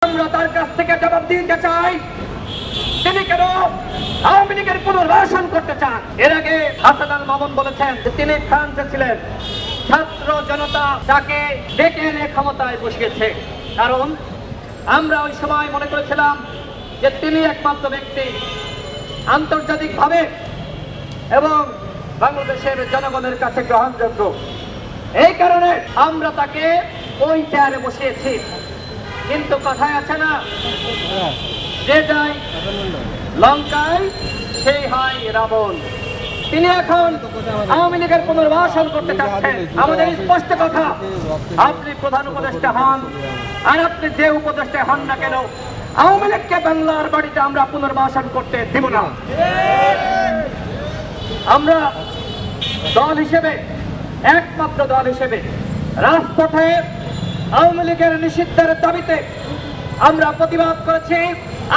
আমরা তার কাছ থেকে জবাব দিতে চাই, তিনি কেন আওয়ামী লীগের পুনর্বাসন করতে চান। এর আগে হাসান আল মামুন বলেছেন যে তিনি ফ্রান্সে ছিলেন, ছাত্র জনতা তাকে ডেকে এনে ক্ষমতায় বসিয়েছে। কারণ আমরা ওই সময় মনে করেছিলাম যে তিনি একমাত্র ব্যক্তি আন্তর্জাতিকভাবে এবং বাংলাদেশের জনগণের কাছে গ্রহণযোগ্য। এই কারণে আমরা তাকে ওই চেয়ারে বসিয়েছি। কিন্তু কথায় আছে না, যে যায় লঙ্কায় সেই হয় রাবণ। তিনি এখন আওয়ামী লীগের পুনর্বাসন করতে চাচ্ছেন। আমাদের স্পষ্ট কথা, আপনি প্রধান উপদেষ্টা হন আর আপনি যে উপদেষ্টা হন না কেন, আওয়ামী লীগকে বাংলার বাড়িতে আমরা পুনর্বাসন করতে দেব না। আমরা দল হিসেবে, একমাত্র দল হিসেবে রাজপথে আওয়ামী লীগের নিষিদ্ধের দাবিতে আমরা প্রতিবাদ করেছি,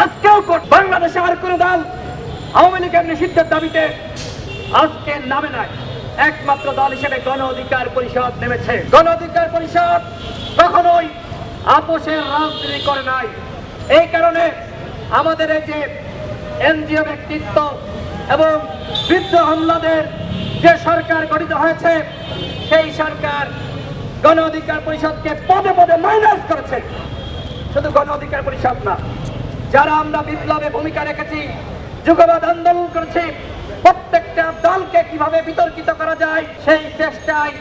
আজকেও বাংলাদেশে আর কোন দল আওয়ামী লীগের নিষিদ্ধের দাবিতে আজকে নামে নাই। একমাত্র দল হিসেবে গণ অধিকার পরিষদ নেমেছে। গণ অধিকার পরিষদ কখনোই আপোষের রাজনীতি করে নাই। এই কারণে আমাদের এই যে এনজিও ব্যক্তিত্ব এবং বৃদ্ধ আমলাদের যে সরকার গঠিত হয়েছে, সেই সরকার গণ অধিকার পরিষদকে পদে পদে মাইনাস করেছে। শুধু গণ অধিকার পরিষদ না, যারা আমরা বিপ্লবে ভূমিকা রেখেছি, যুগবাদ আন্দোলন করেছি, প্রত্যেকটা দলকে কিভাবে বিতর্কিত করা যায় সেই চেষ্টায়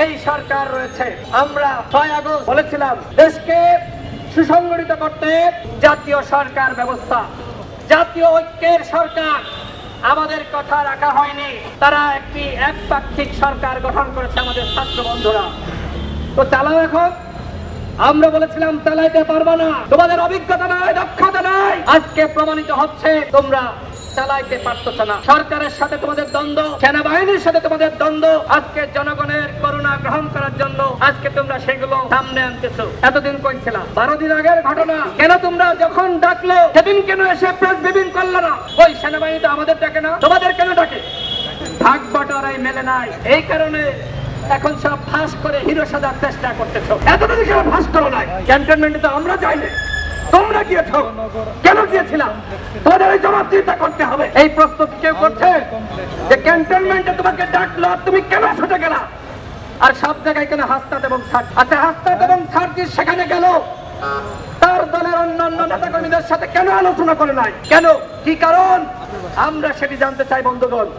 এই সরকার রয়েছে। আমরা 6 আগস্ট বলেছিলাম দেশকে সুসংগঠিত করতে জাতীয় সরকার ব্যবস্থা, জাতীয় ঐক্যের সরকার। আমাদের কথা রাখা হয়নি, তারা একটি একপাক্ষিক সরকার গঠন করেছে আমাদের ছাত্র বন্ধুরা। তো চালাও এখন। আমরা বলেছিলাম চালাইতে পারবা না, তোমাদের অভিজ্ঞতা নাই, দক্ষতা নাই। আজকে প্রমাণিত হচ্ছে তোমরা চালাইতে পারতেছ না। সরকারের সাথে তোমাদের দ্বন্দ্ব, সেনাবাহিনীর সাথে তোমাদের দ্বন্দ্ব, আজকে জনগণের করুণা গ্রহণ করার জন্য আজকে তোমরা সেগুলো সামনে আনতেছো। এতদিন কই ছিলা? 12 দিন আগের ঘটনা। কেন তোমরা যখন ডাকলো সেদিন কেন এসে প্রেস ব্রিফিং করলো না? ওই সেনাবাহিনী তো আমাদের ডাকে না, তোমাদের কেন ডাকে? ভাগ বাটোয়ারাই মেলে নাই। এই কারণে এখন সব ফাঁস করে হিরো সাজার চেষ্টা করতেছো। এতদিন কেন ফাঁস করো নাই? ক্যান্টনমেন্টে তো আমরা যাইনি, তোমরা গিয়েছো। কেন গিয়েছিলাম? তোমাদের এই জবাবদিহিতা করতে হবে। এই প্রশ্ন কেউ করছে যে ক্যান্টনমেন্টে তোমাকে ডাকলো, তুমি কেন ছুটে গেলা? আর সব জায়গায় কেন হাসনাত এবং ছাড়? আচ্ছা, হাসনাত এবং ছাড়জির সেখানে গেল, তার দলের অন্যান্য নেতাকর্মীদের সাথে কেন আলোচনা করে নাই? কেন, কি কারণ? আমরা সেটি জানতে চাই বন্ধুগণ।